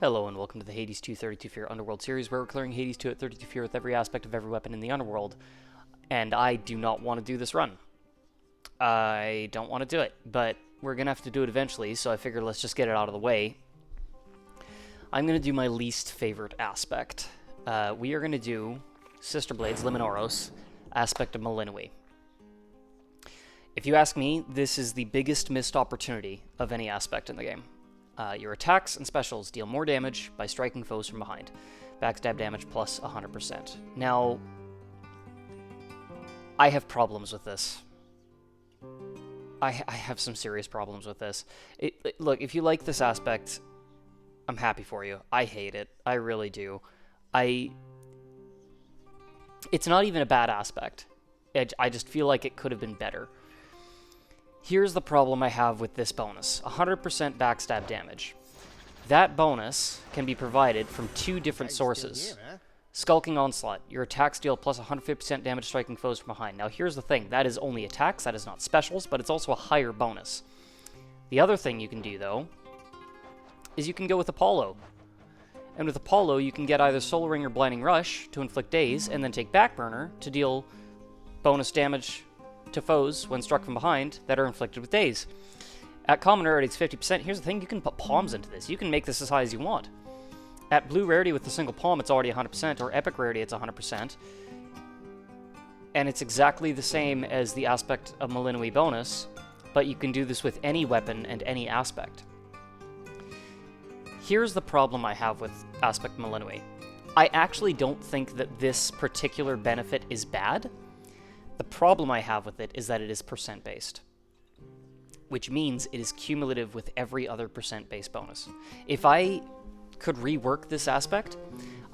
Hello and welcome to the Hades 2 32 Fear Underworld series, where we're clearing Hades 2 at 32 Fear with every aspect of every weapon in the Underworld. And I do not want to do this run. I don't want to do it, but we're going to have to do it eventually, so I figured let's just get it out of the way. I'm going to do my least favorite aspect. We are going to do Sister Blades, Lim and Oros, aspect of Melinoë. If you ask me, this is the biggest missed opportunity of any aspect in the game. Your attacks and specials deal more damage by striking foes from behind. Backstab damage plus 100%. Now, I have problems with this. I have some serious problems with this. Look, if you like this aspect, I'm happy for you. I hate it. I really do. It's not even a bad aspect. I just feel like it could have been better. Here's the problem I have with this bonus. 100% backstab damage. That bonus can be provided from two different sources. Skulking Onslaught. Your attacks deal plus 150% damage striking foes from behind. Now here's the thing. That is only attacks. That is not specials, but it's also a higher bonus. The other thing you can do, though, is you can go with Apollo. And with Apollo, you can get either Soul Ring or Blinding Rush to inflict daze, and then take Backburner to deal bonus damage to foes when struck from behind that are inflicted with daze. At common rarity, it's 50%. Here's the thing, you can put palms into this. You can make this as high as you want. At blue rarity with the single palm, it's already 100%, or epic rarity, it's 100%. And it's exactly the same as the aspect of Melinoë bonus, but you can do this with any weapon and any aspect. Here's the problem I have with aspect Melinoë. I actually don't think that this particular benefit is bad. The problem I have with it is that it is percent-based, which means it is cumulative with every other percent-based bonus. If I could rework this aspect,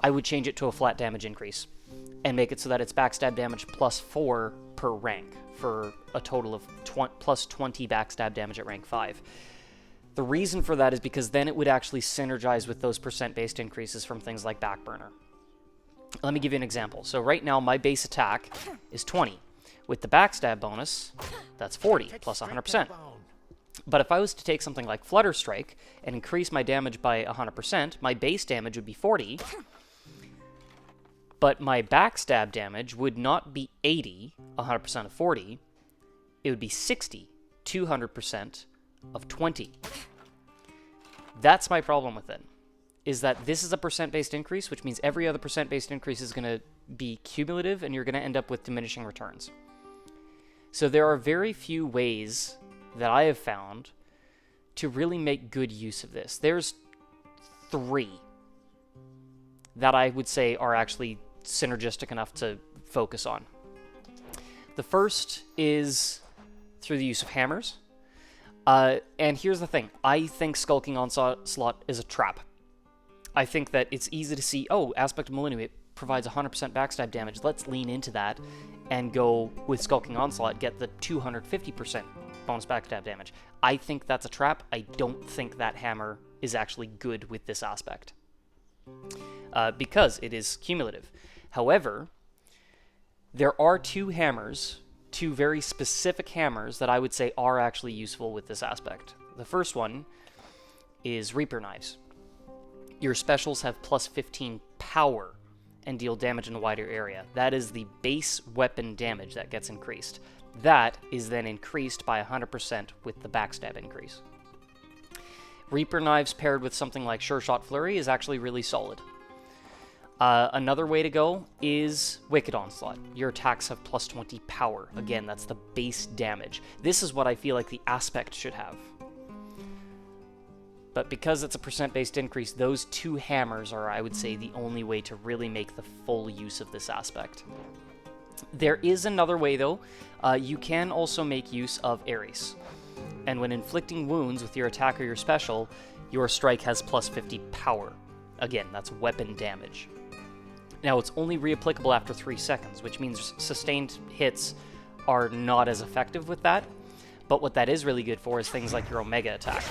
I would change it to a flat damage increase and make it so that it's backstab damage plus 4 per rank for a total of plus 20 backstab damage at rank 5. The reason for that is because then it would actually synergize with those percent-based increases from things like Backburner. Let me give you an example. So right now my base attack is 20. With the backstab bonus, that's 40 plus 100%. But if I was to take something like Flutter Strike and increase my damage by 100%, my base damage would be 40, but my backstab damage would not be 80, 100% of 40, it would be 60, 200% of 20. That's my problem with it, is that this is a percent-based increase, which means every other percent-based increase is going to be cumulative, and you're going to end up with diminishing returns. So there are very few ways that I have found to really make good use of this. There's 3 that I would say are actually synergistic enough to focus on. The first is through the use of hammers. And here's the thing. I think Skulking Onslaught is a trap. I think that it's easy to see, oh, aspect of Melinoë provides 100% backstab damage. Let's lean into that and go with Skulking Onslaught, get the 250% bonus backstab damage. I think that's a trap. I don't think that hammer is actually good with this aspect, because it is cumulative. However, there are 2 hammers, 2 very specific hammers that I would say are actually useful with this aspect. The first one is Reaper Knives. Your specials have plus 15 power and deal damage in a wider area. That is the base weapon damage that gets increased. That is then increased by 100% with the backstab increase. Reaper Knives paired with something like Sure Shot Flurry is actually really solid. Another way to go is Wicked Onslaught. Your attacks have plus 20 power. Again, that's the base damage. This is what I feel like the aspect should have. But because it's a percent-based increase, those 2 hammers are, I would say, the only way to really make the full use of this aspect. There is another way, though. You can also make use of Ares. And when inflicting wounds with your attack or your special, your strike has plus 50 power. Again, that's weapon damage. Now, it's only reapplicable after 3 seconds, which means sustained hits are not as effective with that. But what that is really good for is things like your Omega attack.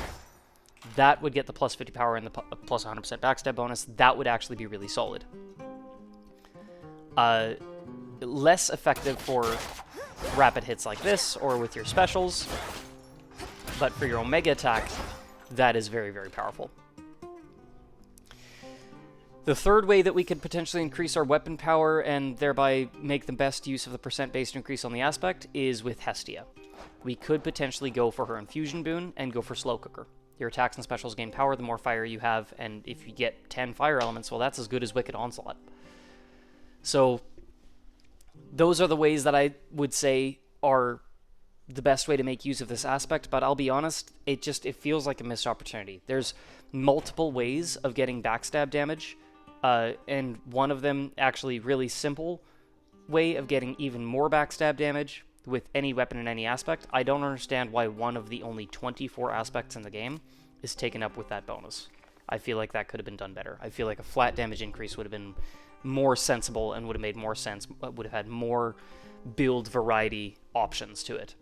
That would get the plus 50 power and the plus 100% backstab bonus. That would actually be really solid. Less effective for rapid hits like this or with your specials, but for your Omega attack, that is very, very powerful. The third way that we could potentially increase our weapon power and thereby make the best use of the percent-based increase on the aspect is with Hestia. We could potentially go for her infusion boon and go for slow cooker. Your attacks and specials gain power the more fire you have, and if you get 10 fire elements, well, that's as good as Wicked Onslaught. So those are the ways that I would say are the best way to make use of this aspect, but I'll be honest, it feels like a missed opportunity. There's multiple ways of getting backstab damage, and one of them, actually really simple way of getting even more backstab damage with any weapon in any aspect. I don't understand why one of the only 24 aspects in the game is taken up with that bonus. I feel like that could have been done better. I feel like a flat damage increase would have been more sensible and would have made more sense, would have had more build variety options to it.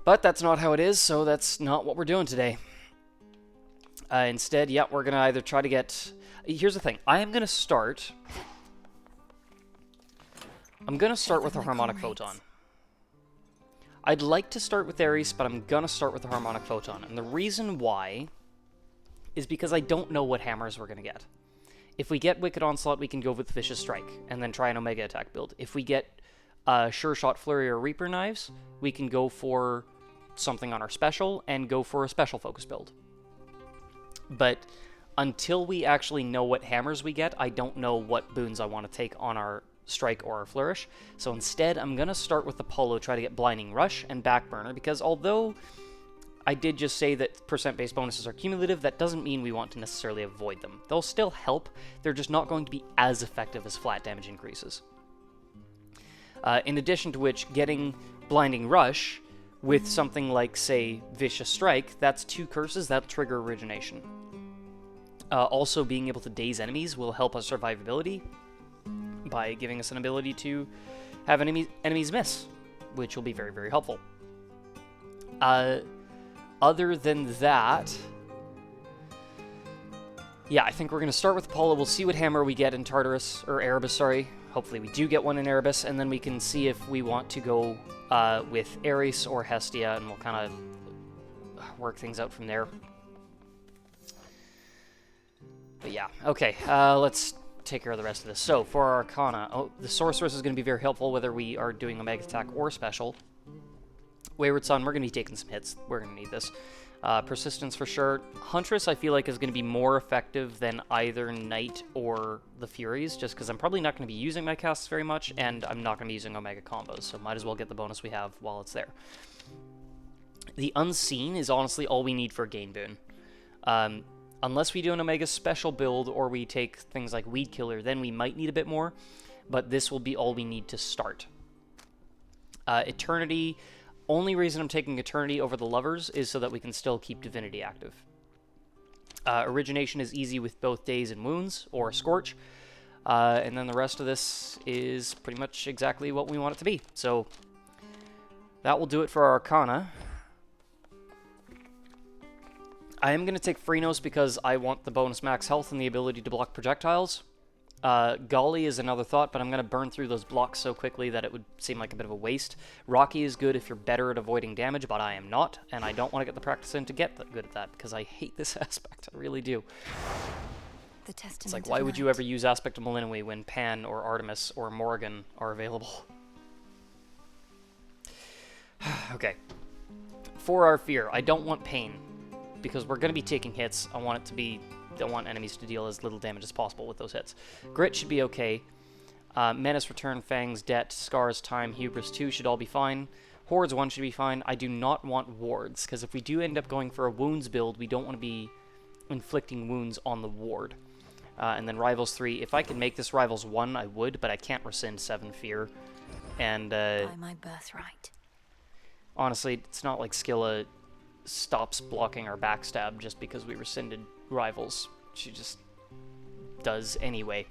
But that's not how it is, so that's not what we're doing today. Instead, yeah, we're going to either try to get... Here's the thing. I'm going to start with a Harmonic Photon. I'd like to start with Ares, but I'm going to start with the Harmonic Photon. And the reason why is because I don't know what hammers we're going to get. If we get Wicked Onslaught, we can go with Vicious Strike, and then try an Omega attack build. If we get Sure Shot Flurry or Reaper Knives, we can go for something on our special, and go for a special focus build. But until we actually know what hammers we get, I don't know what boons I want to take on our Strike or our Flourish. So instead, I'm going to start with the Polo, try to get Blinding Rush and Backburner, because although I did just say that percent-based bonuses are cumulative, that doesn't mean we want to necessarily avoid them. They'll still help, they're just not going to be as effective as flat damage increases. In addition to which, getting Blinding Rush with something like, say, Vicious Strike, that's 2 curses, that'll trigger Origination. Also, being able to daze enemies will help us survivability by giving us an ability to have enemies miss, which will be very, very helpful. Other than that, yeah, I think we're going to start with Apollo. We'll see what hammer we get in Tartarus, or Erebus, sorry. Hopefully we do get one in Erebus, and then we can see if we want to go with Ares or Hestia, and we'll kind of work things out from there. But yeah, okay, let's take care of the rest of this. So, for our Arcana, the Sorceress is going to be very helpful whether we are doing Omega Attack or Special. Wayward Son, we're going to be taking some hits. We're going to need this. Persistence for sure. Huntress, I feel like, is going to be more effective than either Knight or the Furies, just because I'm probably not going to be using my casts very much, and I'm not going to be using Omega combos, so might as well get the bonus we have while it's there. The Unseen is honestly all we need for a gain boon. Unless we do an Omega special build or we take things like Weed Killer, then we might need a bit more, but this will be all we need to start. Eternity, only reason I'm taking Eternity over the Lovers is so that we can still keep Divinity active. Origination is easy with both Daze and Wounds, or Scorch, and then the rest of this is pretty much exactly what we want it to be. So that will do it for our Arcana. I am going to take Phrenos because I want the bonus max health and the ability to block projectiles. Golly is another thought, but I'm going to burn through those blocks so quickly that it would seem like a bit of a waste. Rocky is good if you're better at avoiding damage, but I am not, and I don't want to get the practice in to get good at that, because I hate this aspect. I really do. It's like, why would you ever use Aspect of Melinoë when Pan or Artemis or Morrigan are available? Okay. For our fear, I don't want pain, because we're going to be taking hits. I want enemies to deal as little damage as possible with those hits. Grit should be okay. Menace, Return, Fangs, Debt, Scars, Time, Hubris 2 should all be fine. Hordes 1 should be fine. I do not want wards, because if we do end up going for a wounds build, we don't want to be inflicting wounds on the ward. And then Rivals 3. If I could make this Rivals 1, I would, but I can't rescind 7 Fear. And, by my birthright. Honestly, it's not like Skilla stops blocking our backstab just because we rescinded Rivals. She just does anyway.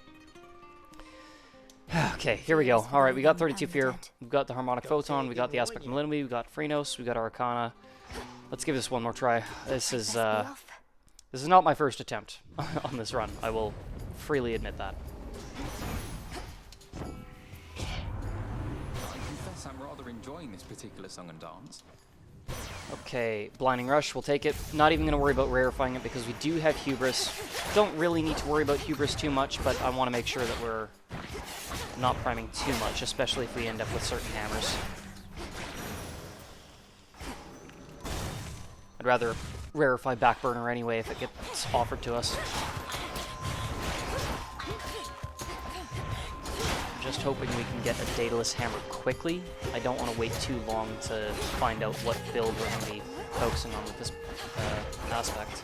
Okay, here we go. Alright, we got 32 Fear. We've got the Harmonic Photon. We got the Aspect of Melinoë. We got Phrenos. We got our Arcana. Let's give this one more try. This is not my first attempt on this run. I will freely admit that. I confess I'm rather enjoying this particular song and dance. Okay, Blinding Rush, we'll take it. Not even going to worry about rarefying it because we do have Hubris. Don't really need to worry about Hubris too much, but I want to make sure that we're not priming too much, especially if we end up with certain hammers. I'd rather rarefy Backburner anyway if it gets offered to us. Just hoping we can get a Daedalus Hammer quickly. I don't want to wait too long to find out what build we're going to be focusing on with this aspect.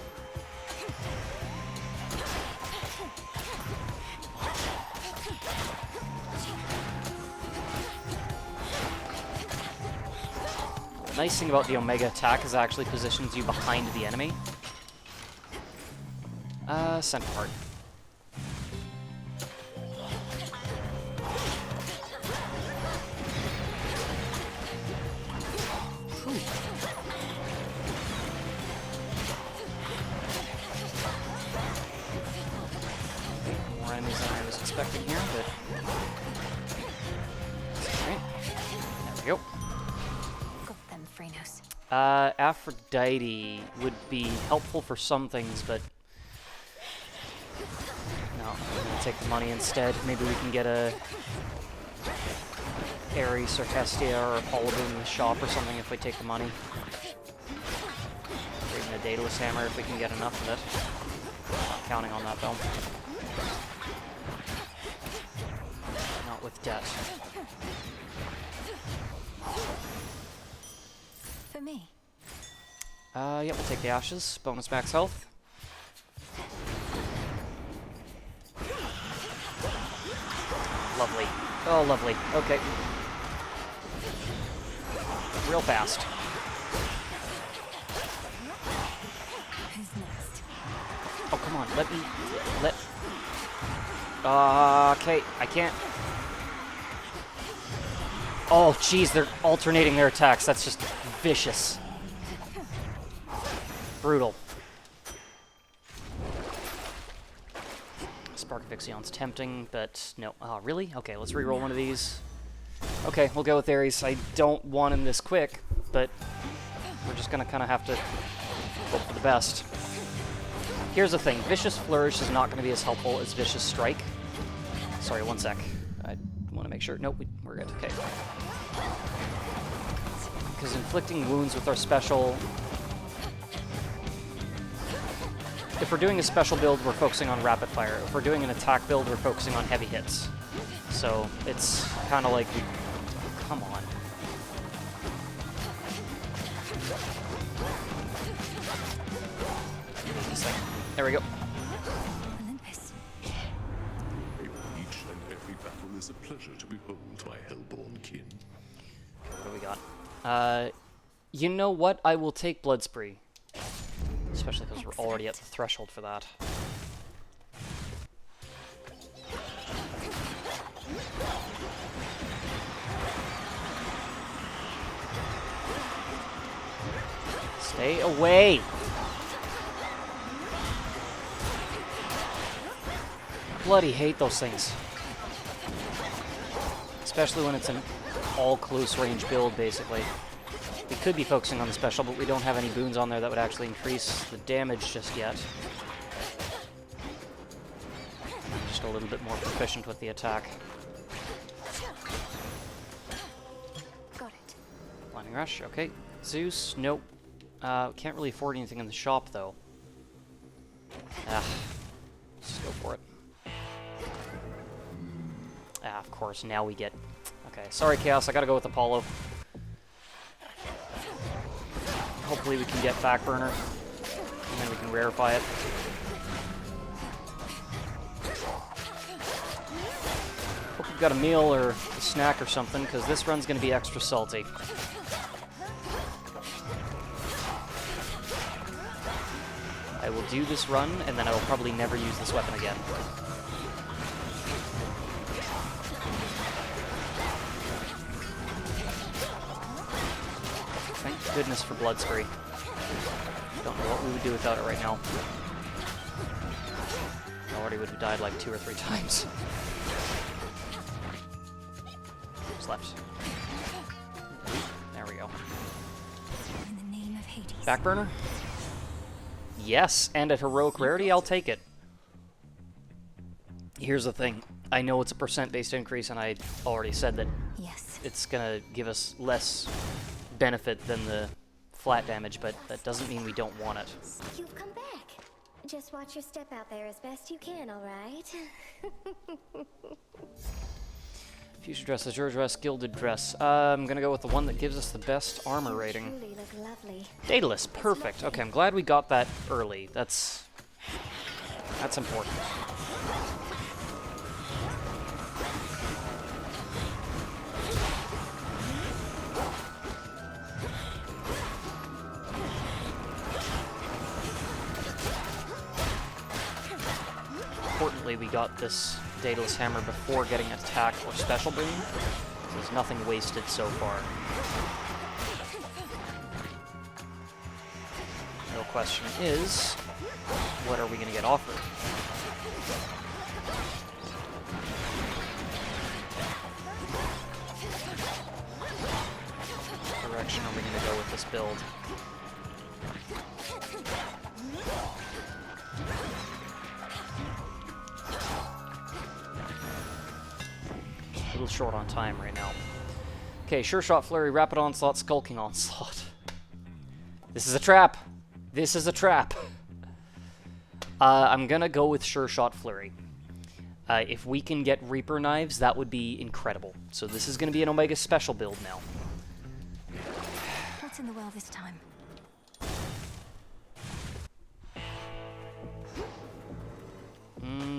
The nice thing about the Omega attack is it actually positions you behind the enemy. Center part. More enemies than I was expecting here, but alright. There we go. Got them, Phrenos. Aphrodite would be helpful for some things, but no, I'm gonna take the money instead. Maybe we can get a Ares or Hestia or Apollo in the shop or something if we take the money. Or even a Daedalus Hammer if we can get enough of it. Not counting on that though. Not with debt. For me. Yeah, we'll take the Ashes. Bonus max health. Lovely. Oh, lovely. Okay. Real fast. Who's next? Oh, come on. Let... okay. I can't... Oh, jeez. They're alternating their attacks. That's just vicious. Brutal. Spark of Ixion's tempting, but no. Oh, really? Okay, let's reroll one of these. Okay, we'll go with Ares. I don't want him this quick, but we're just gonna kind of have to hope for the best. Here's the thing. Vicious Flourish is not going to be as helpful as Vicious Strike. Sorry, one sec. I want to make sure. Nope, we're good. Okay. Because inflicting wounds with our special... If we're doing a special build, we're focusing on rapid fire. If we're doing an attack build, we're focusing on heavy hits. So it's kind of like we... Come on. There we go. Olympus. Each and every battle is a pleasure to behold my hellborn kin. What do we got? You know what? I will take Blood Spree. Especially because we're already at the threshold for that. Stay away! Bloody hate those things. Especially when it's an all close range build, basically. We could be focusing on the special, but we don't have any boons on there that would actually increase the damage just yet. Just a little bit more proficient with the attack. Got it. Blinding Rush, okay. Zeus, nope. Can't really afford anything in the shop, though. Let's just go for it. Of course, now we get... Okay, sorry, Chaos, I gotta go with Apollo. Hopefully we can get Backburner, and then we can rarefy it. Hope we've got a meal or a snack or something, because this run's going to be extra salty. I will do this run, and then I will probably never use this weapon again. Thank goodness for Blood Spree. Don't know what we would do without it right now. I already would have died like 2 or 3 times. What's left? There we go. Backburner? Yes, and at heroic rarity, I'll take it. Here's the thing. I know it's a percent-based increase, and I already said that Yes. it's gonna give us less benefit than the flat damage, but that doesn't mean we don't want it. You've come back. Just watch your step out there as best you can, all right? Fuchsia dress, azure dress, gilded dress. I'm gonna go with the one that gives us the best armor rating. Truly look lovely. Daedalus, perfect. Okay, I'm glad we got that early. That's important. Importantly, we got this Daedalus Hammer before getting attack or special boon. So there's nothing wasted so far. The real question is, what are we going to get offered? What direction are we going to go with this build? A little short on time right now. Okay, Sure Shot Flurry, Rapid Onslaught, Skulking Onslaught. This is a trap! This is a trap! I'm gonna go with Sure Shot Flurry. If we can get Reaper Knives, that would be incredible. So this is gonna be an Omega Special build now. What's in the well this time?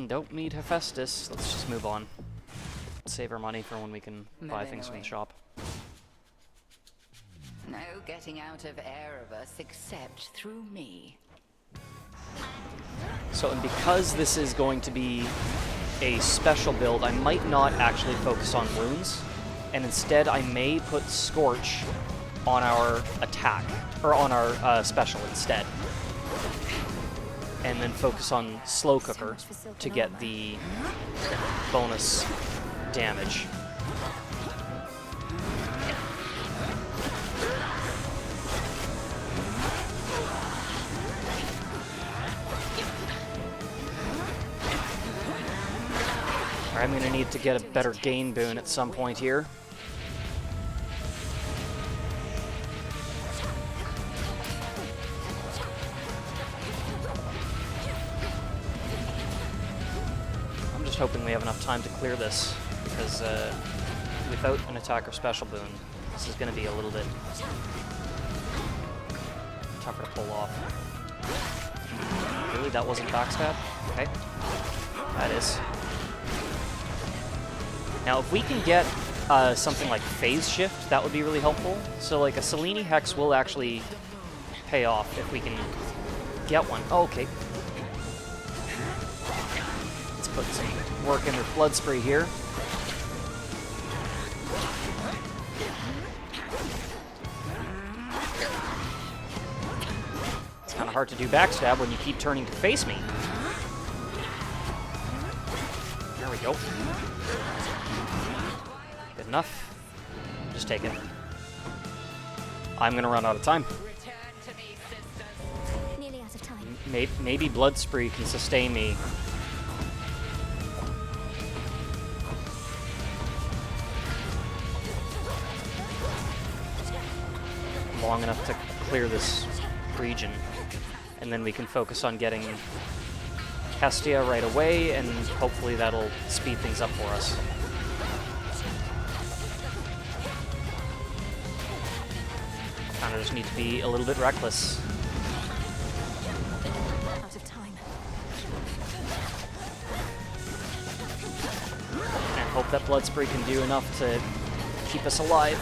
Don't need Hephaestus. Let's just move on. Save our money for when we can buy things from the shop. No getting out of Erebus except through me. So, and because this is going to be a special build, I might not actually focus on wounds, and instead I may put Scorch on our attack, or on our special instead. And then focus on Slow Cooker to get the bonus damage. I'm going to need to get a better gain boon at some point here. I'm just hoping we have enough time to clear this, because without an attack or special boon, this is going to be a little bit tougher to pull off. Really? That wasn't backstab? Okay. That is. Now, if we can get something like Phase Shift, that would be really helpful. So, like, a Selene Hex will actually pay off if we can get one. Oh, okay. Let's put some work in with Blood Spray here. It's kind of hard to do backstab when you keep turning to face me. There we go. Good enough. Just take it. I'm gonna run out of time. Nearly out of time. Maybe Blood Spree can sustain me. Long enough to clear this region. And then we can focus on getting Hestia right away, and hopefully that'll speed things up for us. Kind of just need to be a little bit reckless. Out of time. And hope that Blood Spree can do enough to keep us alive.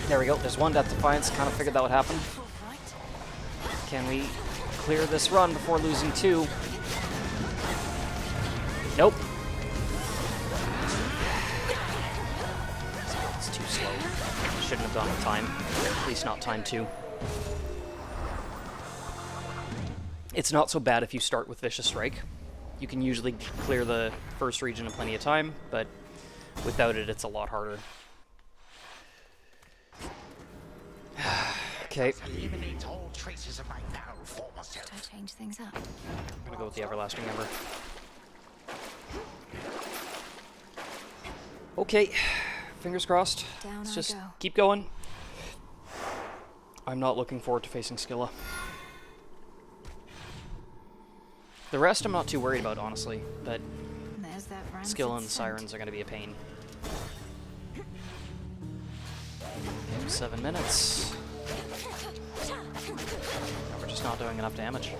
There we go, there's one Death Defiance, kind of figured that would happen. Can we clear this run before losing two? Nope. It's too slow. Shouldn't have gone with time. At least not time 2. It's not so bad if you start with Vicious Strike. You can usually clear the first region in plenty of time, but without it, it's a lot harder. Okay. Eliminate all traces of my narrow former self. Should I change things up? I'm gonna go with the Everlasting Ember. Okay. Fingers crossed. Down Let's I just go. keep going. I'm not looking forward to facing Scylla. The rest I'm not too worried about, honestly, but And there's that rancid Scylla and the scent. Sirens are going to be a pain. 7 minutes. We're just not doing enough damage.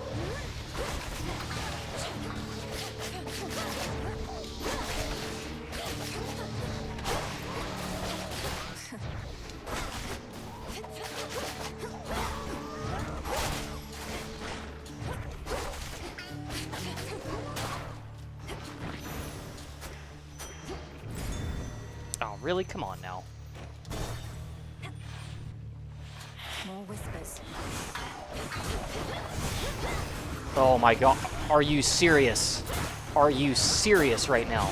Oh, really? Come on now. More whispers. Oh my god. Are you serious? Are you serious right now?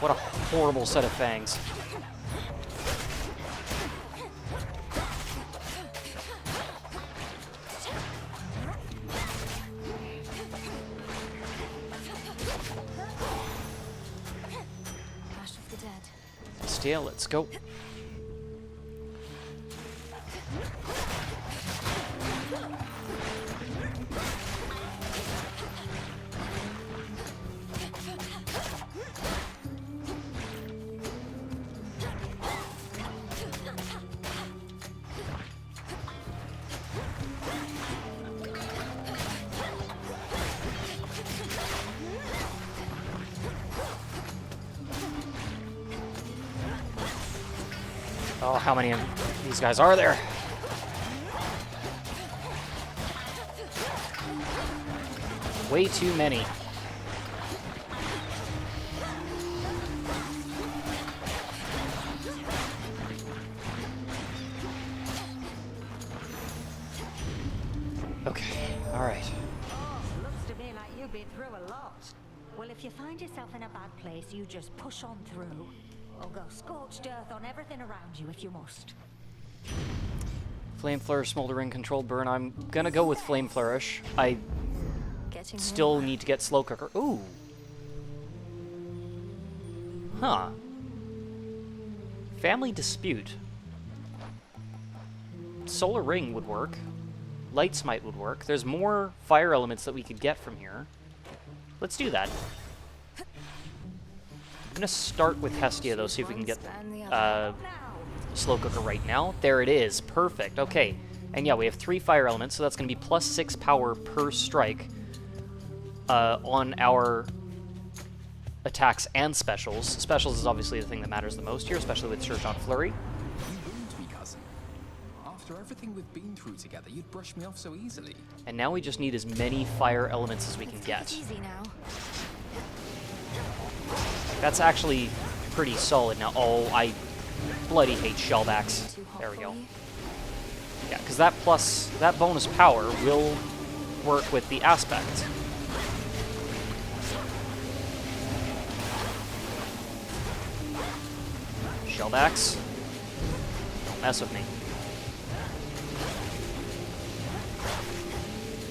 What a horrible set of fangs. Ash of the dead. Still, let's go. Oh, how many of these guys are there? Way too many. Okay, alright. Looks to me like you've been through a lot. Well, if you find yourself in a bad place, you just push on through. Or go scorched earth on everything around you if you must. Flame Flourish, Smoldering, Controlled Burn. I'm gonna go with Flame Flourish. I Getting still warmer. need to get Slow Cooker. Ooh. Huh. Family Dispute. Solar Ring would work. Light Smite would work. There's more fire elements that we could get from here. Let's do that. I'm gonna start with Hestia though, see if we can get One span the other. Slow Cooker right now. There it is. Perfect. Okay. And yeah, we have 3 fire elements, so that's going to be plus 6 power per strike on our attacks and specials. Specials is obviously the thing that matters the most here, especially with Sergeant Flurry. You ruined me, cousin. After everything we've been through together, you'd brush me off so easily. And now we just need as many fire elements as we can Let's take get. it easy now. That's actually pretty solid now. Oh, I bloody hate shellbacks. Too hot There we for go. you? Yeah, because that bonus power will work with the aspect. Shellbacks, don't mess with me.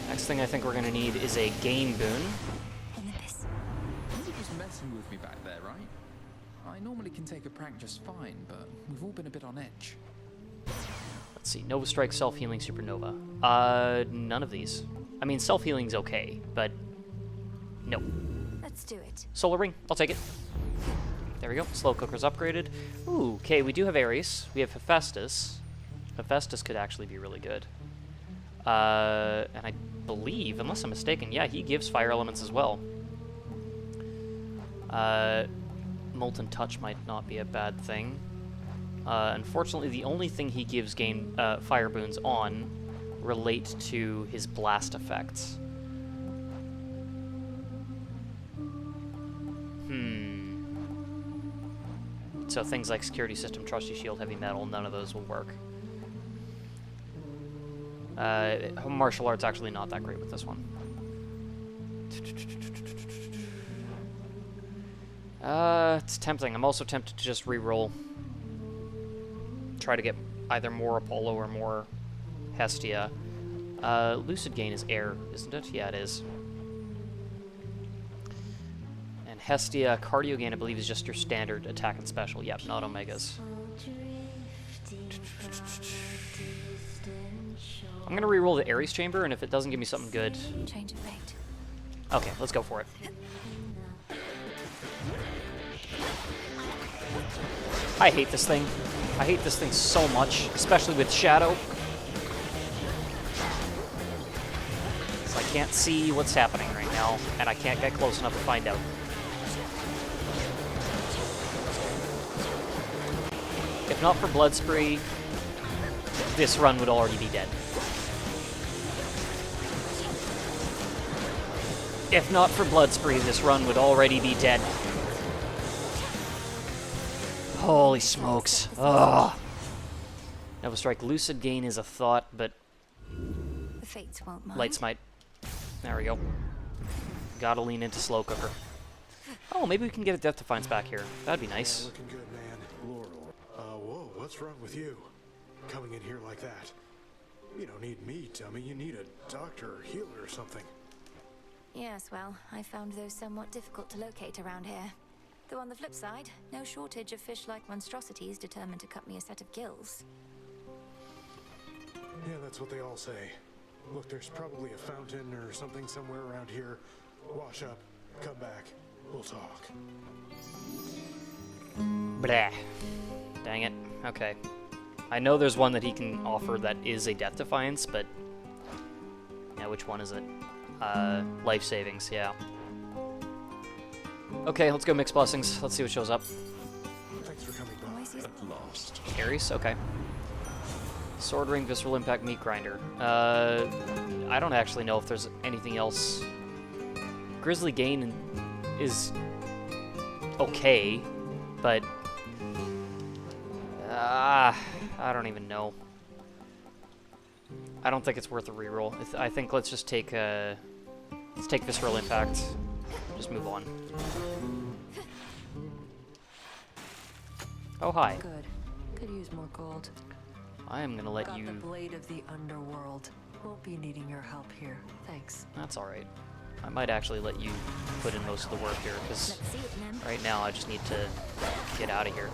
Next thing I think we're going to need is a gain boon. Olympus. You were just messing with me back there, right? I normally can take a prank just fine, but we've all been a bit on edge. Let's see, Nova Strike, Self-Healing, Supernova. None of these. I mean, Self-Healing's okay, but no. Let's do it. Solar Ring, I'll take it. There we go, Slow Cooker's upgraded. Ooh, okay, we do have Ares. We have Hephaestus. Hephaestus could actually be really good. And I believe, unless I'm mistaken, yeah, he gives fire elements as well. Molten Touch might not be a bad thing. Unfortunately, the only thing he gives fire boons on relate to his blast effects. So things like Security System, Trusty Shield, Heavy Metal, none of those will work. Martial Arts actually not that great with this one. It's tempting. I'm also tempted to just re-roll. try to get either more Apollo or more Hestia. Lucid Gain is air, isn't it? Yeah, it is. And Hestia, Cardio Gain, I believe, is just your standard attack and special. Yep, not Omegas. I'm gonna reroll the Ares Chamber, and if it doesn't give me something good... Change of fate. Okay, let's go for it. I hate this thing. I hate this thing so much, especially with Shadow. So I can't see what's happening right now, and I can't get close enough to find out. If not for Blood Spree, this run would already be dead. If not for Blood Spree, this run would already be dead. Holy smokes. Ugh. Nova Strike. Lucid Gain is a thought, but... The fates won't mind. Light Smite. There we go. Gotta lean into Slow Cooker. Oh, maybe we can get a Death Defiance back here. That'd be nice. Looking good, man. Laurel. Whoa, what's wrong with you? Coming in here like that. You don't need me, dummy. You need a doctor or healer or something. Yes, well, I found those somewhat difficult to locate around here. Though on the flip side, no shortage of fish-like monstrosities determined to cut me a set of gills. Yeah, that's what they all say. Look, there's probably a fountain or something somewhere around here. Wash up, come back, we'll talk. Blah. Dang it. Okay. I know there's one that he can offer that is a Death Defiance, but... Yeah, which one is it? Life Savings, yeah. Okay, let's go Mix Blessings. Let's see what shows up. Thanks for coming by. At last. Ares, okay. Sword Ring, Visceral Impact, Meat Grinder. I don't actually know if there's anything else. Grizzly Gain is okay, but I don't even know. I don't think it's worth a reroll. I think let's just take let's take Visceral Impact. Just move on. Oh hi. Good. Could use more gold. I am gonna let you. Got the blade of the Underworld. Won't be needing your help here. Thanks. That's all right. I might actually let you put in most of the work here, because Let's see it, then. right now I just need to get out of here.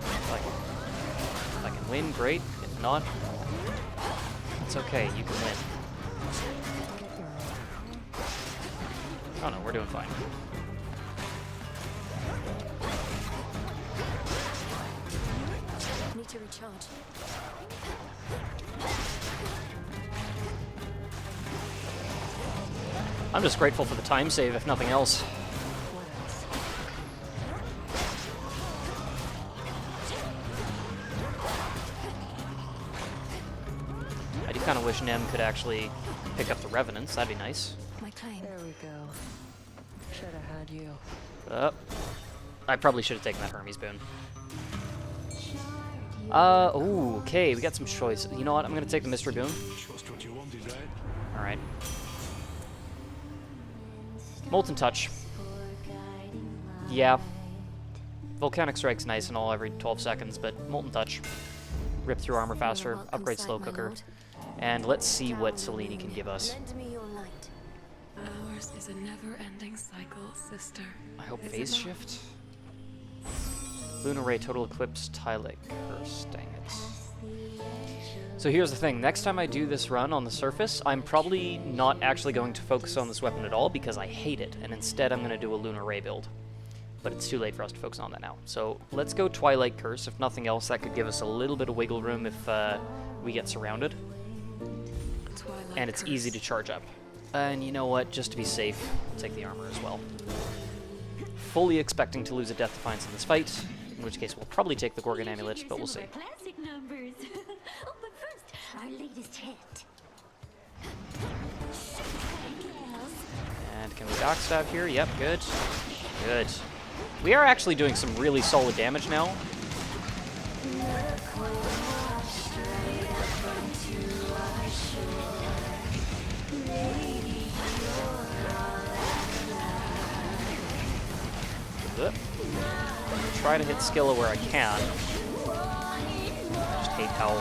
If I can win, great. If not, it's okay. You can win. Oh no, we're doing fine. Need to recharge. I'm just grateful for the time save, if nothing else. What else? I do kind of wish Nem could actually pick up the Revenants. That'd be nice. My claim. There we go. Should have had you. I probably should have taken that Hermes boon. Ooh, okay, we got some choice. You know what? I'm gonna take the Mystery boon. Just what you wanted, right? All right. Molten Touch. Yeah. Volcanic Strike's nice and all every 12 seconds, but Molten Touch. Rip through armor faster, upgrade Slow Cooker. And let's see what Selene can give us. Lend me your light. Ours is a never-ending cycle, sister. I hope Is it Phase not? Shift. Lunar Ray, Total Eclipse, Tylic Curse. Dang it. So here's the thing. Next time I do this run on the surface, I'm probably not actually going to focus on this weapon at all because I hate it. And instead I'm going to do a Lunar Ray build. But it's too late for us to focus on that now. So let's go Twilight Curse. If nothing else, that could give us a little bit of wiggle room if we get surrounded. Twilight And it's easy to Curse. charge up. And you know what? Just to be safe, we'll take the armor as well. Fully expecting to lose a Death Defiance in this fight, in which case we'll probably take the Gorgon Amulet, but we'll see. Classic numbers. Oh, but first, our latest hit. And can we backstab here? Yep, good. Good. We are actually doing some really solid damage now. try to hit Skilla where I can. Just hate how...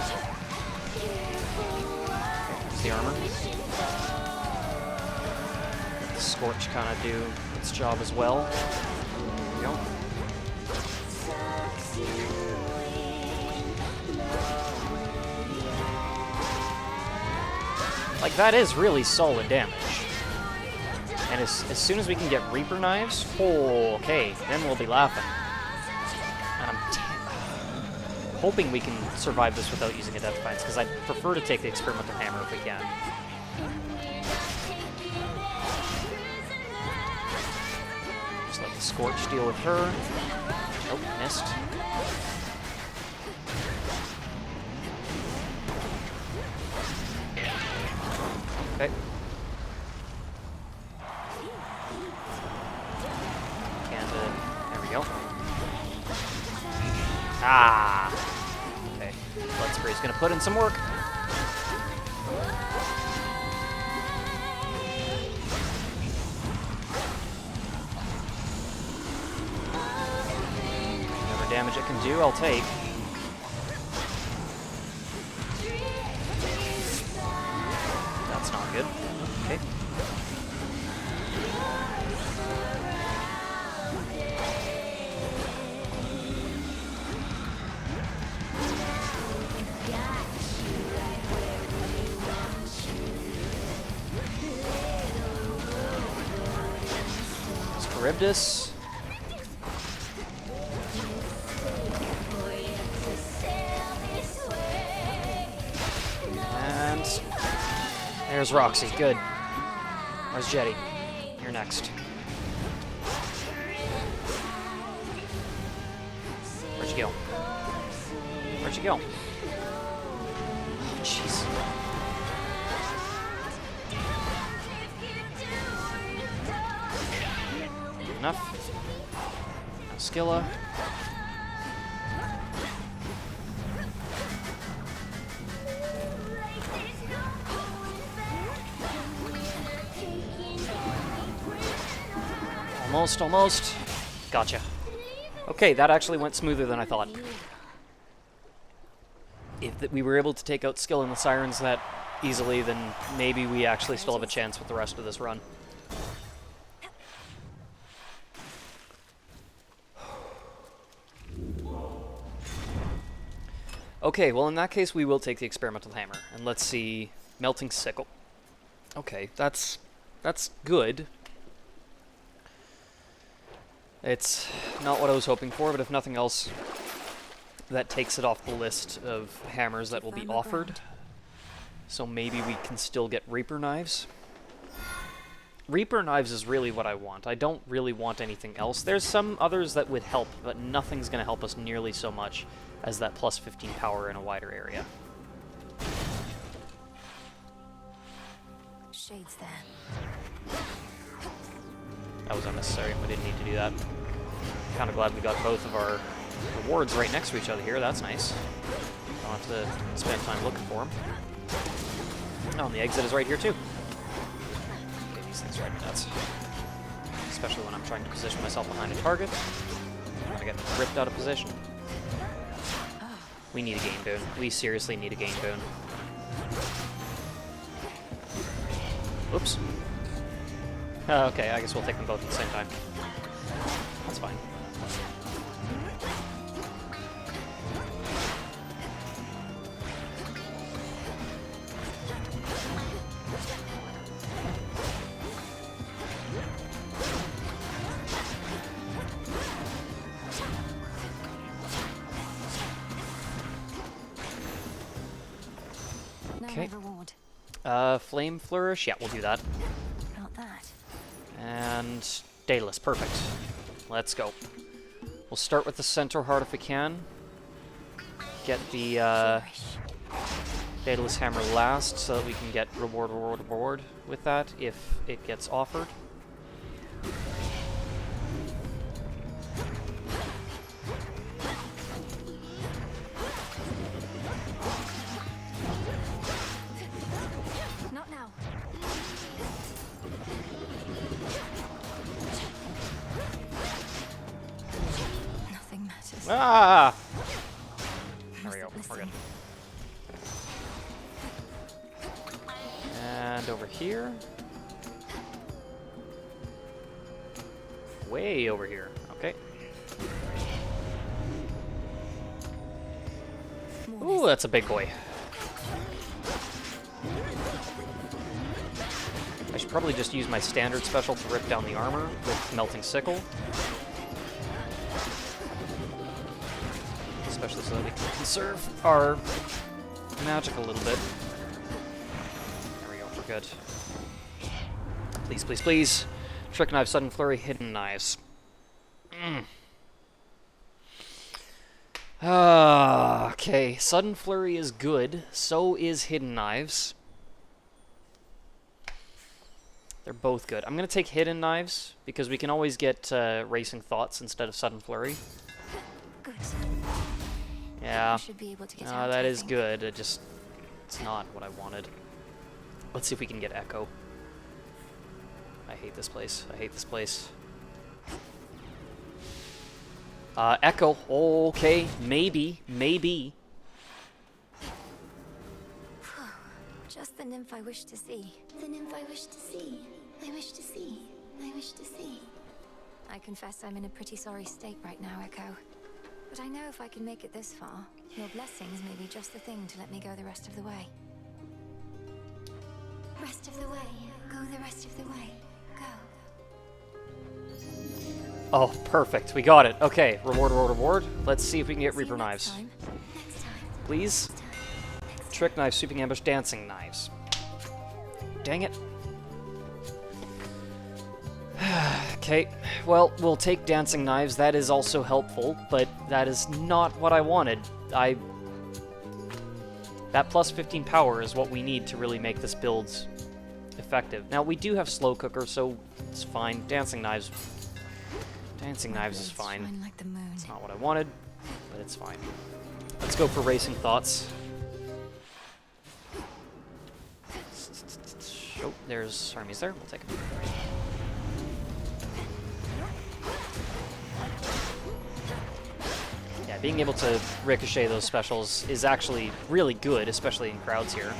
There's the armor. Let the Scorch kind of do its job as well. There we go. Like, that is really solid damage. And as soon as we can get Reaper Knives, oh, okay, then we'll be laughing. And I'm hoping we can survive this without using a Death Defiance, because I'd prefer to take the Experimental Hammer if we can. Just let the Scorch deal with her. Nope, missed. Okay. There we go. Ah! Okay. Bloodspray's gonna put in some work. Whatever damage it can do, I'll take. That's not good. Okay. Charybdis. And there's Roxy. Good. Where's Jetty? You're next. Where'd you go? Where'd you go? Jeez. Enough. Now Skilla. Almost. Gotcha. Okay, that actually went smoother than I thought. If we were able to take out Skilla and the Sirens that easily, then maybe we actually still have a chance with the rest of this run. Okay, well in that case we will take the Experimental Hammer, and let's see, Melting Sickle. Okay, that's good. It's not what I was hoping for, but if nothing else, that takes it off the list of hammers that will be offered. So maybe we can still get Reaper Knives. Reaper Knives is really what I want. I don't really want anything else. There's some others that would help, but nothing's going to help us nearly so much as that plus 15 power in a wider area. Shades there. That was unnecessary. We didn't need to do that. Kind of glad we got both of our rewards right next to each other here. That's nice. Don't have to spend time looking for them. Oh, and the exit is right here too. Okay, these things drive me nuts. Especially when I'm trying to position myself behind a target. I'm gonna get ripped out of position. We need a game boon. We seriously need a game boon. Oops. Okay, I guess we'll take them both at the same time. That's fine. Okay. Flame Flourish? Yeah, we'll do that. Not that. And Daedalus, perfect. Let's go. We'll start with the Centaur Heart if we can. Get the Daedalus Hammer last so that we can get reward with that if it gets offered. Not now. Nothing Ah! There we go. We're good. And over here. Way over here. Okay. Ooh, that's a big boy. I should probably just use my standard special to rip down the armor with Melting Sickle. Especially so that we can conserve our magic a little bit. There we go, we're good. Please, please, please. Trick Knife, Sudden Flurry, Hidden Knives. Okay, Sudden Flurry is good. So is Hidden Knives. They're both good. I'm going to take Hidden Knives, because we can always get Racing Thoughts instead of Sudden Flurry. Good. Yeah. Should be able to get out, that I is think. good. It's not what I wanted. Let's see if we can get Echo. I hate this place. I hate this place. Echo. Okay, maybe. Maybe. Just the nymph I wish to see. The nymph I wish to see. I wish to see. I wish to see. I confess I'm in a pretty sorry state right now, Echo. But I know if I can make it this far, your blessings may be just the thing to let me go the rest of the way. Rest of the way. Go the rest of the way. Go. Oh, perfect. We got it. Okay, reward, reward, reward. Let's see if we can get Reaper Knives. Please. Trick Knife, Sweeping Ambush, Dancing Knives. Dang it. Okay, well, we'll take Dancing Knives. That is also helpful, but that is not what I wanted. That plus 15 power is what we need to really make this build effective. Now, we do have Slow Cooker, so it's fine. Dancing Knives is fine. Like the moon. It's not what I wanted, but it's fine. Let's go for Racing Thoughts. Oh, there's armies there. We'll take them. Yeah, being able to ricochet those specials is actually really good, especially in crowds here.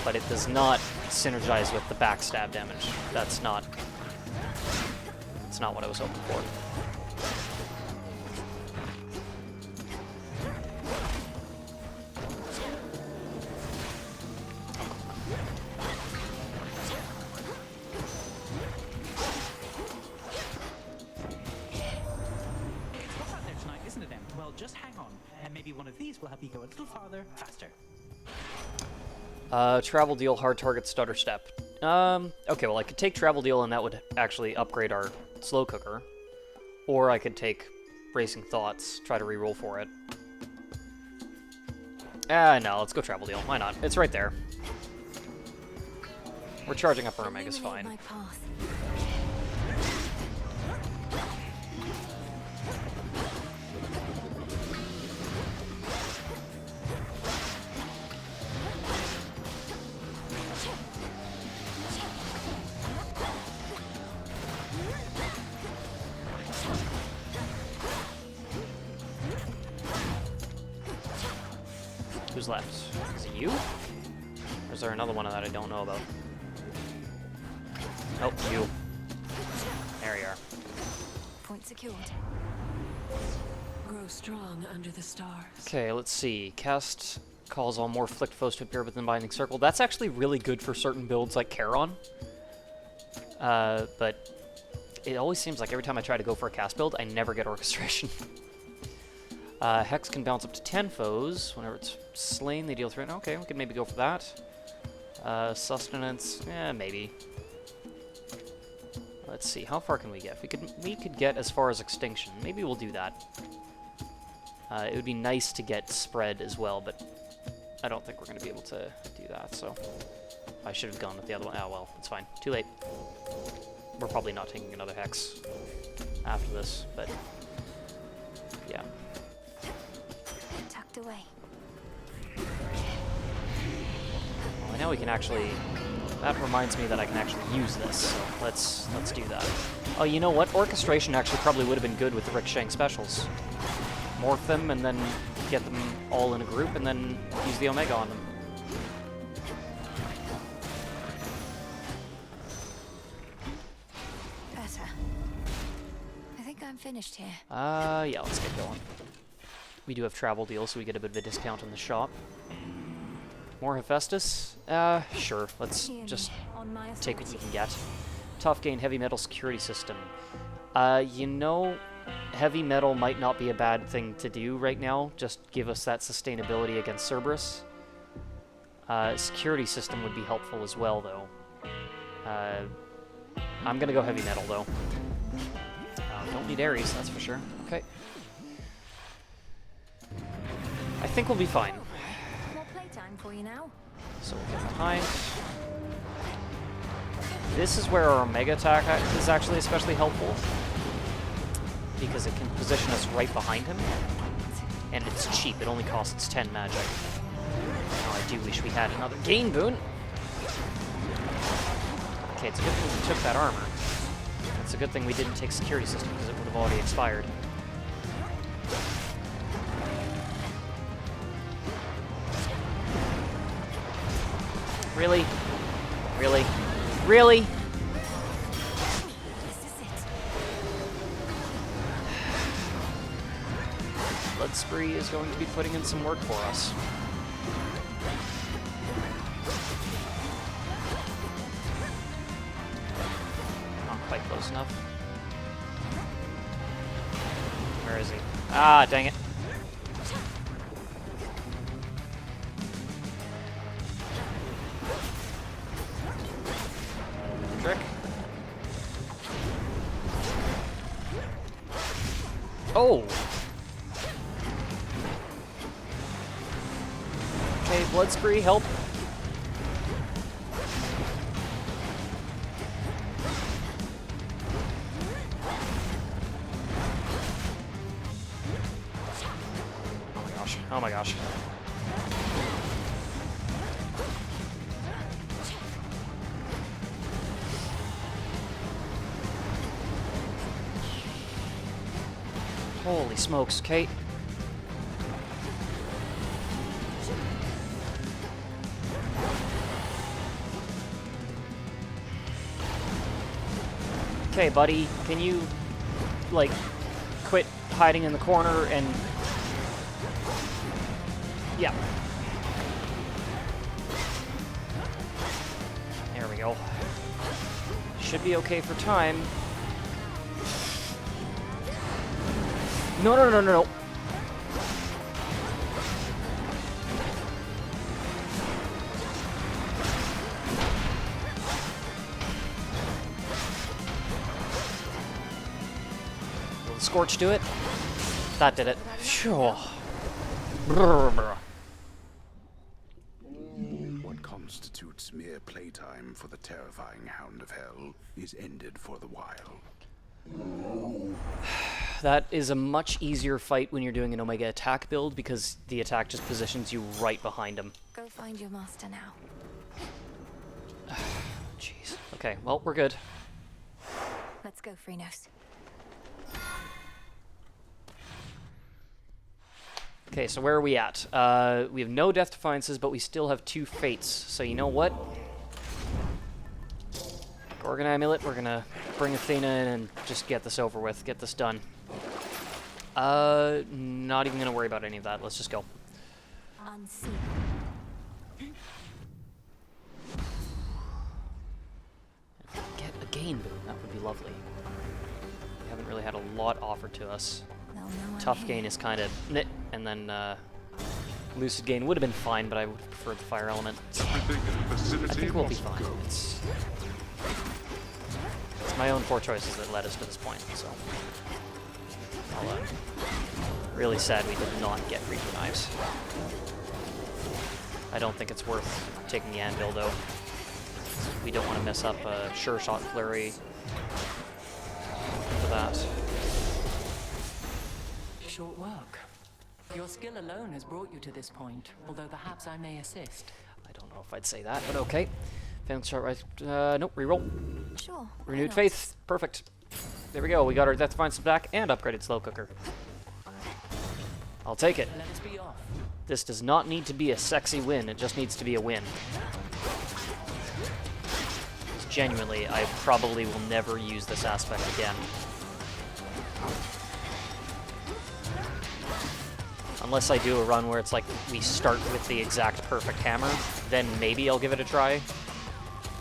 But it does not synergize with the backstab damage. That's not what I was hoping for. Just hang on, and maybe one of these will help you go a little farther, faster. Travel Deal, Hard Target, Stutter Step. Okay, well I could take Travel Deal and that would actually upgrade our Slow Cooker. Or I could take Racing Thoughts, try to reroll for it. No, let's go Travel Deal. Why not? It's right there. We're charging up our Omega's fine. My path. Who's left? Is it you? Or is there another one that I don't know about? Nope, you. There you are. Point secured. Grow strong under the stars. Okay, let's see. Cast calls all more flicked foes to appear within the binding circle. That's actually really good for certain builds like Charon. But it always seems like every time I try to go for a cast build, I never get Orchestration. Hex can bounce up to 10 foes. Whenever it's slain, they deal 3. Okay, we could maybe go for that. Sustenance, maybe. Let's see, how far can we get? We could get as far as Extinction. Maybe we'll do that. It would be nice to get Spread as well, but I don't think we're going to be able to do that, so I should have gone with the other one. Oh well, it's fine. Too late. We're probably not taking another Hex after this, but yeah. Tucked away. Well, now we can actually... That reminds me that I can actually use this, so let's do that. Oh, you know what? Orchestration actually probably would have been good with the ricocheting specials. morph them and then get them all in a group and then use the Omega on them. Better. I think I'm finished here. Yeah, let's get going. We do have travel deals, so we get a bit of a discount in the shop. More Hephaestus? Sure. Let's just take what we can get. Tough gain heavy metal security system. You know, heavy metal might not be a bad thing to do right now. Just give us that sustainability against Cerberus. Security system would be helpful as well, though. I'm gonna go heavy metal, though. Don't need Ares, that's for sure. Okay. I think we'll be fine. More playtime for you now. So we'll get behind. This is where our Omega attack is actually especially helpful, because it can position us right behind him, and it's cheap. It only costs 10 magic. Now I do wish we had another gain boon. Okay, it's a good thing we took that armor. It's a good thing we didn't take security system, because it would have already expired. Really? Really? Really? Blood Spree is going to be putting in some work for us. Not quite close enough. Where is he? Ah, dang it. Trick. Oh! Okay, Blood Spree, help. Oh my gosh, oh my gosh. Holy smokes, Kate. Okay, buddy, can you, like, quit hiding in the corner and... Yeah. There we go. Should be okay for time. No, no, no, no, no. Will the Scorch do it? That did it. Sure. What constitutes mere playtime for the terrifying Hound of Hell is ended for the while. That is a much easier fight when you're doing an Omega attack build, because the attack just positions you right behind him. Go find your master now. Jeez. Okay, well, we're good. Let's go, Phrynos. Okay, so where are we at? We have no Death Defiances, but we still have 2 Fates. So you know what? Gorgon Amulet, we're gonna bring Athena in and just get this over with, get this done. Not even gonna worry about any of that. Let's just go. Unseen. If we get a gain boon, that would be lovely. We haven't really had a lot offered to us. Tough gain is kind of nit, and then lucid gain would have been fine, but I would have preferred the fire element. I think we'll be fine. It's my own poor choices that led us to this point, so. Really sad we did not get Reaper Knives. I don't think it's worth taking the Anvil, though. We don't want to mess up a Sure Shot Flurry for that. Short work. Your skill alone has brought you to this point, although perhaps I may assist. I don't know if I'd say that, but okay. Failed shot right. Nope, reroll. Sure. Renewed Faith. Perfect. There we go. We got our Death Defiance back and upgraded Slow Cooker. I'll take it. Let us be off. This does not need to be a sexy win, it just needs to be a win. Genuinely, I probably will never use this aspect again. Unless I do a run where it's like we start with the exact perfect hammer, then maybe I'll give it a try.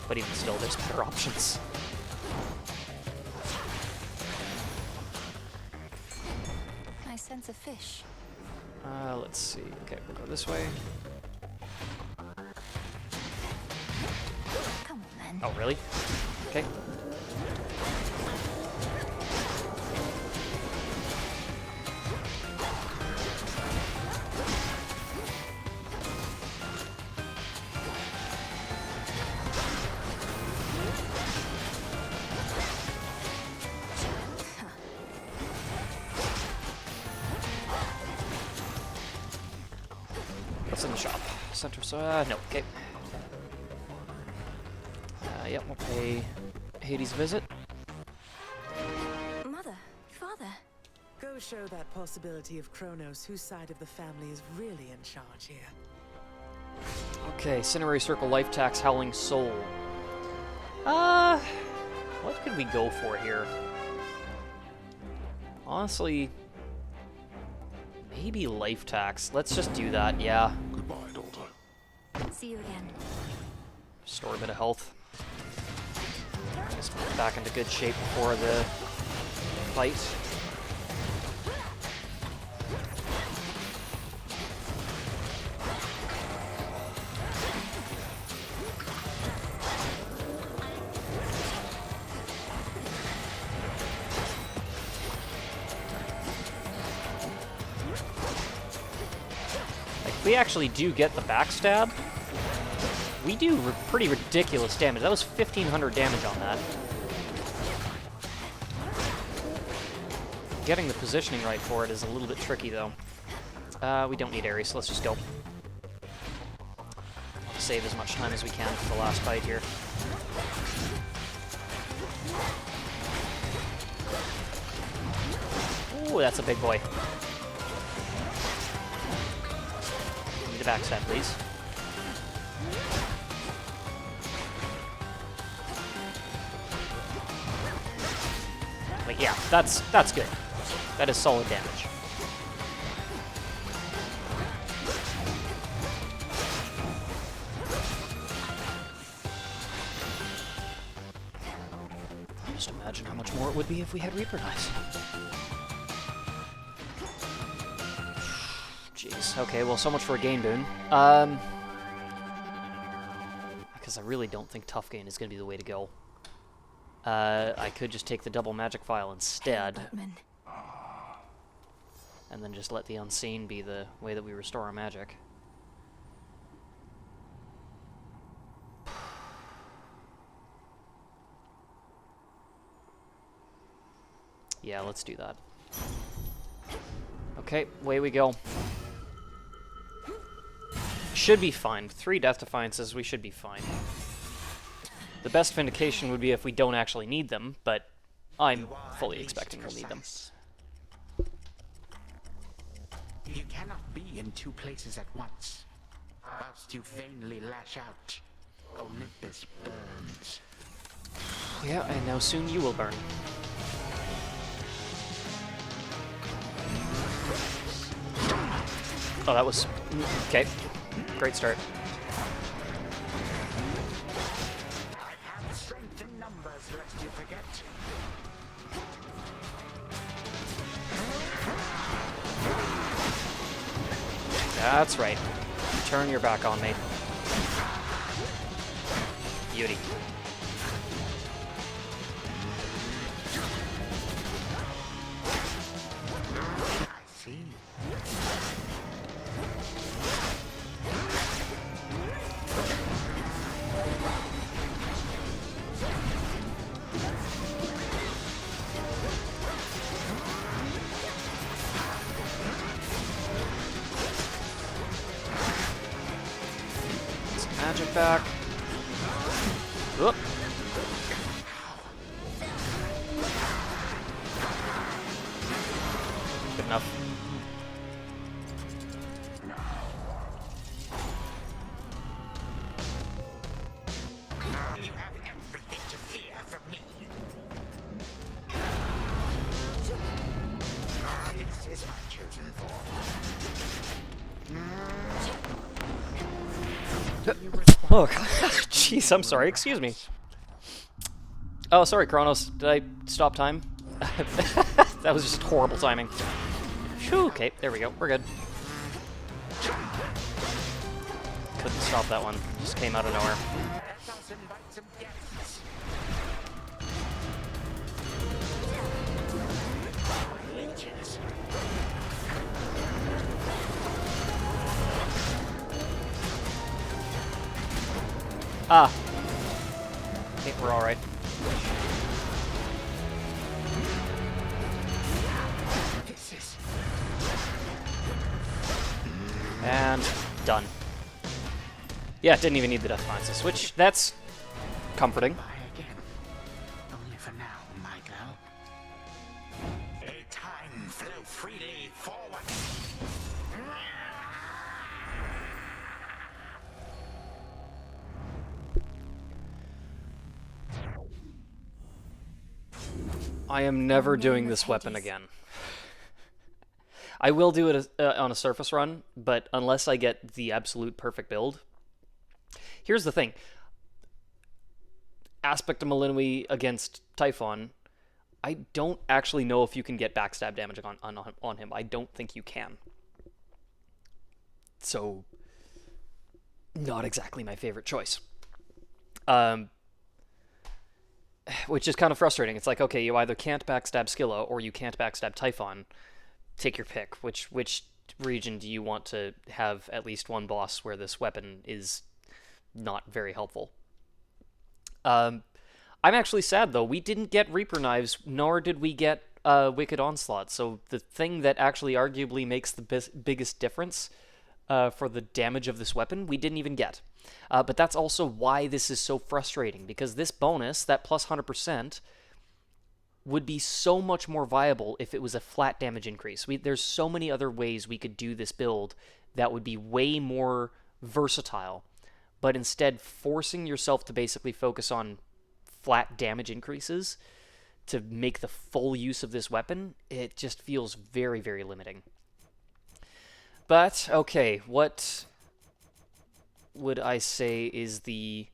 But even still, there's better options. I sense a fish. Let's see. Okay, we'll go this way. Come on, then. Oh, really? Okay. What's in the shop? Center, no, okay. Yep, we'll pay Hades a visit. Mother, father. Go show that possibility of Kronos whose side of the family is really in charge here. Okay, Cinerary Circle, Life Tax, Howling Soul. What could we go for here? Honestly, maybe Life Tax. Let's just do that, yeah. Goodbye, daughter. See you again. Restore a bit of health. Just get back into good shape before the fight. If we actually do get the backstab, we do pretty ridiculous damage. That was 1,500 damage on that. Getting the positioning right for it is a little bit tricky, though. We don't need Ares, so let's just go. Save as much time as we can for the last fight here. Ooh, that's a big boy. Give me the backstab, please. But yeah, that's good. That is solid damage. Just imagine how much more it would be if we had Reaper Knives. Jeez. Okay, well, so much for a gain boon. Because I really don't think tough gain is going to be the way to go. I could just take the double magic file instead. And then just let the unseen be the way that we restore our magic. Yeah, let's do that. Okay, away we go. Should be fine. 3 Death Defiances, we should be fine. The best vindication would be if we don't actually need them, but I'm fully expecting we'll need them. You cannot be in 2 places at once. Whilst you vainly lash out, Olympus burns. Yeah, and now soon you will burn. Oh, that was... okay. Great start. I have strength in numbers, lest you forget. That's right. Turn your back on me. Beauty. I see. Magic back. Whoop. Good enough. Oh, jeez, I'm sorry. Excuse me. Oh, sorry, Kronos. Did I stop time? That was just horrible timing. Whew, okay, there we go. We're good. Couldn't stop that one. Just came out of nowhere. Ah. I think we're alright. And done. Yeah, didn't even need the Death Defiance to switch. That's comforting. Only for now, my girl. A time flow freely forward. I am never doing this weapon again. I will do it on a surface run, but unless I get the absolute perfect build. Here's the thing. Aspect of Melinoë against Typhon, I don't actually know if you can get backstab damage on him. I don't think you can. So, not exactly my favorite choice. Which is kind of frustrating. It's like, okay, you either can't backstab Scylla or you can't backstab Typhon. Take your pick. Which region do you want to have at least one boss where this weapon is not very helpful? I'm actually sad, though. We didn't get Reaper Knives, nor did we get Wicked Onslaught. So the thing that actually arguably makes the biggest difference for the damage of this weapon, we didn't even get. But that's also why this is so frustrating, because this bonus, that plus 100%, would be so much more viable if it was a flat damage increase. There's so many other ways we could do this build that would be way more versatile, but instead forcing yourself to basically focus on flat damage increases to make the full use of this weapon, it just feels very, very limiting. But, okay, what would I say is the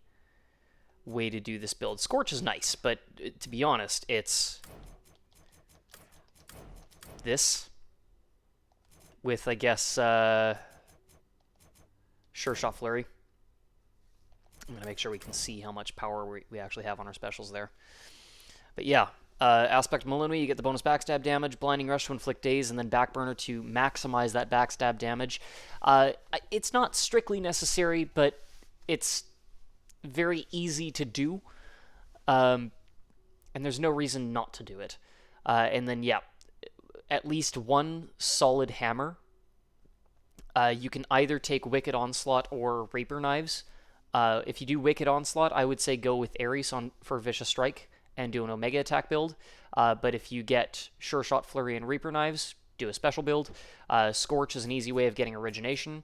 way to do this build? Scorch is nice, but to be honest, it's this with, I guess, Sure Shot Flurry. I'm going to make sure we can see how much power we actually have on our specials there. But yeah, Aspect of Melinoë, you get the bonus backstab damage, Blinding Rush to inflict daze, and then Backburner to maximize that backstab damage. It's not strictly necessary, but it's very easy to do, and there's no reason not to do it. And then, yeah, at least one solid hammer. You can either take Wicked Onslaught or Reaper Knives. If you do Wicked Onslaught, I would say go with Ares for Vicious Strike and do an Omega attack build. But if you get Sure Shot Flurry and Reaper Knives, do a special build. Scorch is an easy way of getting Origination,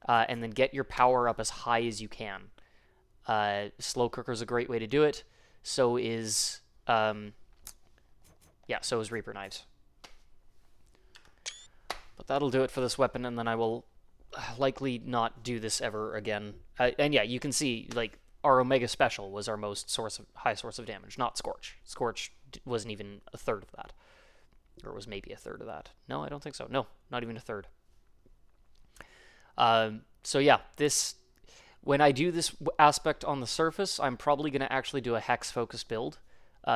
and then get your power up as high as you can. Slow Cooker is a great way to do it. So is so is Reaper Knives. But that'll do it for this weapon, and then I will likely not do this ever again. And yeah, you can see, like, our Omega Special was our most high source of damage, not Scorch. Scorch wasn't even a third of that. Or was maybe a third of that. No, I don't think so. No, not even a third. So yeah, when I do this aspect on the surface, I'm probably going to actually do a Hex-focused build,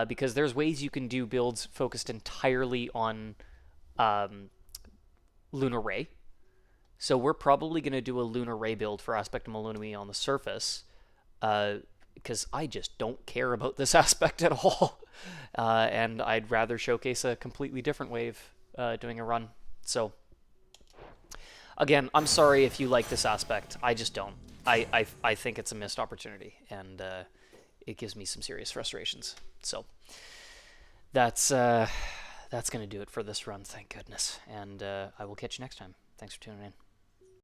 because there's ways you can do builds focused entirely on Lunar Ray. So we're probably going to do a Lunar Ray build for Aspect of Melinoë on the surface, because I just don't care about this aspect at all. And I'd rather showcase a completely different way of doing a run. So, again, I'm sorry if you like this aspect. I just don't. I think it's a missed opportunity, and it gives me some serious frustrations. So, that's going to do it for this run, thank goodness. And I will catch you next time. Thanks for tuning in.